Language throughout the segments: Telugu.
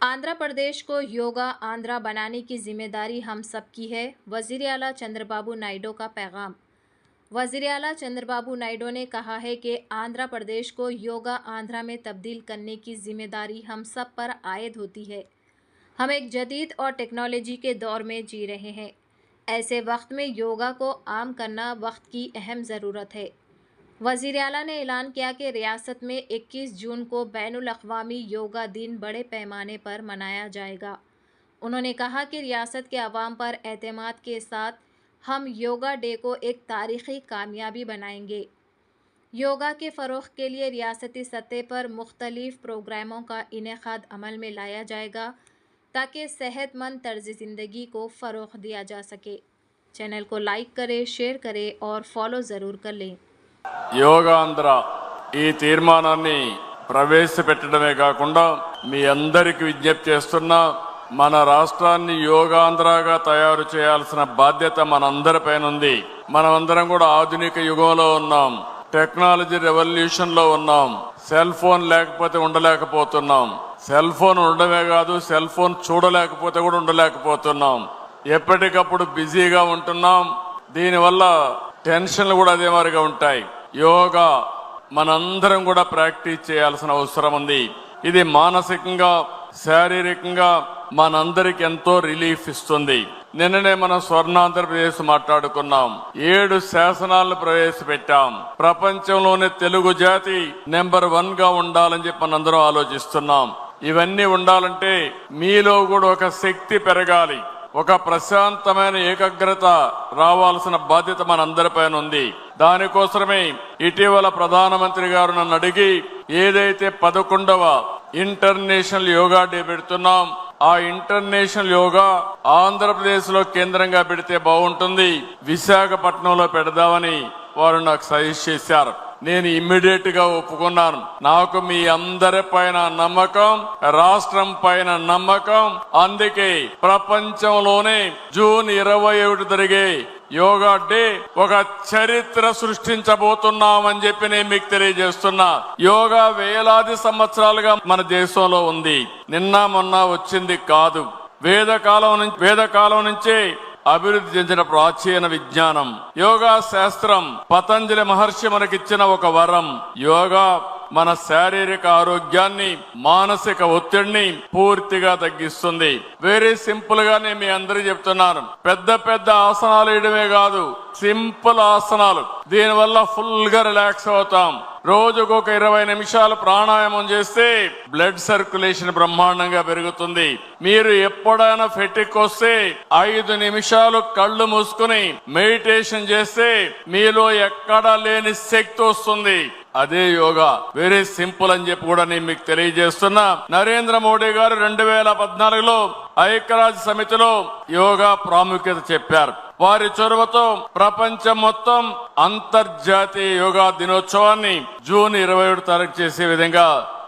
आंध्र प्रदेश को योगा आंध्रा बनाने की जिम्मेदारी हम सब की है। वज़ीर आला चंद्रबाबू नायडू का पैगाम। वज़ीर आला चंद्रबाबू नायडू ने कहा है कि आंध्र प्रदेश को योगा आंध्रा में तब्दील करने की जिम्मेदारी हम सब पर आयद होती है। हम एक जदीद और टेक्नोलॉजी के दौर में जी रहे हैं। ऐसे वक्त में योगा को आम करना वक्त की अहम ज़रूरत है। वज़ीर आला ने ऐलान किया कि रियासत में 21 जून को बैनुल अक़वामी योगा दिन बड़े पैमाने पर मनाया जाएगा। उन्होंने कहा कि रियासत के अवाम पर एतमाद के साथ हम योगा डे को एक तारीख़ी कामयाबी बनाएंगे। योगा के फ़रोग़ के लिए रियासती सतह पर मुख्तलिफ़ प्रोग्रामों का इनेकाद अमल में लाया जाएगा ताकि सेहतमंद तर्ज़ ज़िंदगी को फ़रोग़ दिया जा सके। चैनल को लाइक करें, शेयर करें और फॉलो ज़रूर कर लें। యోగాంధ్ర ఈ తీర్మానాన్ని ప్రవేశపెట్టడమే కాకుండా మీ అందరికీ విజ్ఞప్తి చేస్తున్నా, మన రాష్ట్రాన్ని యోగాంధ్రగా తయారు చేయాల్సిన బాధ్యత మనందరిపైన ఉంది. మనమందరం కూడా ఆధునిక యుగంలో ఉన్నాం, టెక్నాలజీ రెవల్యూషన్ లో ఉన్నాం. సెల్ ఫోన్ లేకపోతే ఉండలేకపోతున్నాం. సెల్ ఫోన్ ఉండడమే కాదు, సెల్ ఫోన్ చూడలేకపోతే కూడా ఉండలేకపోతున్నాం. ఎప్పటికప్పుడు బిజీగా ఉంటున్నాం. దీనివల్ల టెన్షన్లు కూడా అదే మాదిరిగా ఉంటాయి. యోగా మనందరం కూడా ప్రాక్టీస్ చేయాల్సిన అవసరం ఉంది. ఇది మానసికంగా, శారీరకంగా మనందరికి ఎంతో రిలీఫ్ ఇస్తుంది. నిన్ననే మనం స్వర్ణాంధ్రప్రదేశ్ మాట్లాడుకున్నాం. 7 శాసనాలను ప్రవేశపెట్టాం. ప్రపంచంలోనే తెలుగు జాతి నెంబర్ 1 గా ఉండాలని చెప్పి మనందరం ఆలోచిస్తున్నాం. ఇవన్నీ ఉండాలంటే మీలో కూడా ఒక శక్తి పెరగాలి, ఒక ప్రశాంతమైన ఏకాగ్రత రావాల్సిన బాధ్యత మనందరిపైన ఉంది. దానికోసమే ఇటీవల ప్రధానమంత్రి గారు నన్ను అడిగి ఏదైతే 11వ ఇంటర్నేషనల్ యోగా డే పెడుతున్నాం, ఆ ఇంటర్నేషనల్ యోగా ఆంధ్రప్రదేశ్ లో కేంద్రంగా పెడితే బాగుంటుంది, విశాఖపట్నంలో పెడదామని వారు నాకు సజెస్ట్ చేశారు. నేను ఇమ్మీడియట్ గా ఒప్పుకున్నాను. నాకు మీ అందరి పైన నమ్మకం, రాష్ట్రం పైన నమ్మకం. అందుకే ప్రపంచంలోనే జూన్ 21 జరిగే యోగా డే ఒక చరిత్ర సృష్టించబోతున్నామని చెప్పి నేను మీకు తెలియజేస్తున్నా. యోగా వేలాది సంవత్సరాలుగా మన దేశంలో ఉంది, నిన్న మొన్న వచ్చింది కాదు. వేదకాలం నుంచే అభివృద్ధి చెందిన ప్రాచీన విజ్ఞానం యోగా శాస్త్రం. పతంజలి మహర్షి మనకిచ్చిన ఒక వరం. యోగా మన శారీరక ఆరోగ్యాన్ని, మానసిక ఒత్తిడిని పూర్తిగా తగ్గిస్తుంది. వెరీ సింపుల్ గా నేను మీ అందరికీ చెప్తున్నాను. పెద్ద పెద్ద ఆసనాలు వేయడమే కాదు, సింపుల్ ఆసనాలు. దీనివల్ల ఫుల్ గా రిలాక్స్ అవుతాం. రోజుకు ఒక 20 నిమిషాలు ప్రాణాయామం చేస్తే బ్లడ్ సర్క్యులేషన్ బ్రహ్మాండంగా పెరుగుతుంది. మీరు ఎప్పుడైనా ఫెటిక్ వస్తే 5 నిమిషాలు కళ్ళు మూసుకుని మెడిటేషన్ చేస్తే మీలో ఎక్కడా లేని శక్తి వస్తుంది. అదే యోగా. వెరీ సింపుల్ అని చెప్పి కూడా నేను మీకు తెలియజేస్తున్నా. నరేంద్ర మోడీ గారు 2014లో ఐక్యరాజ్య సమితిలో యోగా ప్రాముఖ్యత చెప్పారు. వారి చొరవతో ప్రపంచం మొత్తం అంతర్జాతీయ యోగా దినోత్సవాన్ని జూన్ 27 తారీఖు చేసే విధంగా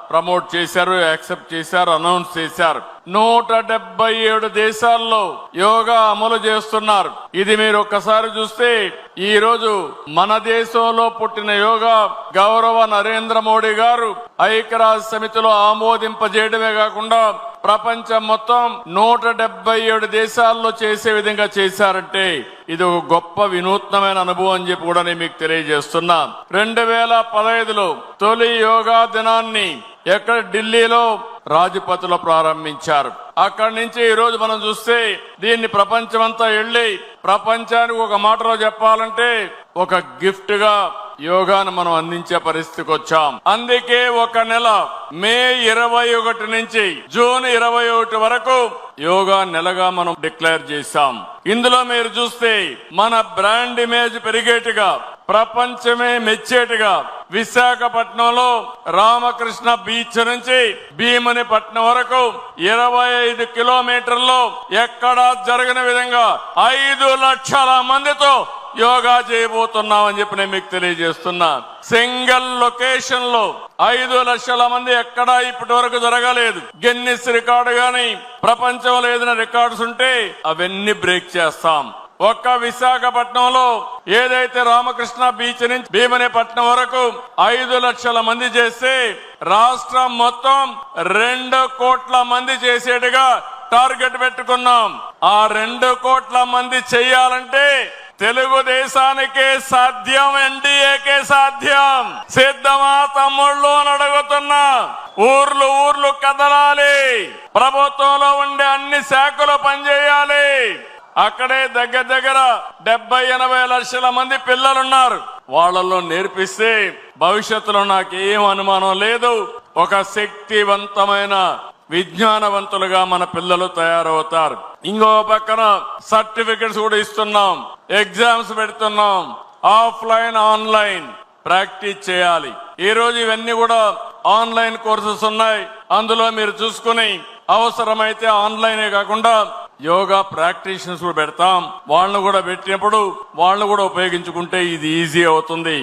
ప్రమోట్ చేశారు, యాక్సెప్ట్ చేశారు, అనౌన్స్ చేశారు. 177 దేశాల్లో యోగా అమలు చేస్తున్నారు. ఇది మీరు ఒక్కసారి చూస్తే ఈ రోజు మన దేశంలో పుట్టిన యోగా గౌరవ నరేంద్ర మోడీ గారు ఐక్యరాజ్య సమితిలో ఆమోదింపజేయడమే కాకుండా ప్రపంచం మొత్తం 177 దేశాల్లో చేసే విధంగా చేశారంటే ఇది ఒక గొప్ప వినూత్నమైన అనుభవం అని చెప్పి కూడా నేను మీకు తెలియజేస్తున్నా. 2015లో తొలి యోగా దినాన్ని ఎక్కడ ఢిల్లీలో రాజ్పథ్లో ప్రారంభించారు. అక్కడి నుంచి ఈ రోజు మనం చూస్తే దీన్ని ప్రపంచమంతా వెళ్ళి ప్రపంచానికి ఒక మాటలో చెప్పాలంటే ఒక గిఫ్ట్ గా యోగాను మనం అందించే పరిస్థితికి వచ్చాం. అందుకే ఒక నెల మే 21 నుంచి జూన్ 21 వరకు యోగా నెలగా మనం డిక్లేర్ చేశాం. ఇందులో మీరు చూస్తే మన బ్రాండ్ ఇమేజ్ పెరిగేట్టుగా, ప్రపంచమే మెచ్చేట్టుగా విశాఖపట్నంలో రామకృష్ణ బీచ్ నుంచి భీమునిపట్నం వరకు 25 కిలోమీటర్లో ఎక్కడా జరగని విధంగా 5 లక్షల మందితో యోగా చేయబోతున్నామని చెప్పి నేను మీకు తెలియజేస్తున్నా. సింగిల్ లొకేషన్ లో 5 లక్షల మంది ఎక్కడా ఇప్పటి వరకు జరగలేదు. గిన్నిస్ రికార్డు గాని ప్రపంచంలో ఏదైనా రికార్డ్స్ ఉంటే అవన్నీ బ్రేక్ చేస్తాం. ఒక్క విశాఖపట్నంలో ఏదైతే రామకృష్ణ బీచ్ నుంచి భీమనిపట్నం వరకు 5 లక్షల మంది చేస్తే రాష్ట్రం మొత్తం 2 కోట్ల మంది చేసేట్టుగా టార్గెట్ పెట్టుకున్నాం. ఆ 2 కోట్ల మంది చెయ్యాలంటే తెలుగుదేశానికే సాధ్యం, ఎన్డీఏకే సాధ్యం. సిద్ధమా తమ్ముళ్ళు అని అడుగుతున్నా. ఊర్లు కదలాలి. ప్రభుత్వంలో ఉండే అన్ని శాఖలు పనిచేయాలి. అక్కడే దగ్గర 70-80 లక్షల మంది పిల్లలున్నారు. వాళ్ళలో నేర్పిస్తే భవిష్యత్తులో నాకేం అనుమానం లేదు, ఒక శక్తివంతమైన విజ్ఞానవంతులుగా మన పిల్లలు తయారవుతారు. ఇంకో పక్కన సర్టిఫికెట్స్ కూడా ఇస్తున్నాం, ఎగ్జామ్స్ పెడుతున్నాం. ఆఫ్లైన్ ఆన్లైన్ ప్రాక్టీస్ చేయాలి. ఈ రోజు ఇవన్నీ కూడా ఆన్లైన్ కోర్సెస్ ఉన్నాయి. అందులో మీరు చూసుకుని అవసరమైతే ఆన్లైనే కాకుండా యోగా ప్రాక్టీషనర్స్ కూడా పెడతాం. వాళ్ళను కూడా పెట్టినప్పుడు వాళ్ళను కూడా ఉపయోగించుకుంటే ఇది ఈజీ అవుతుంది.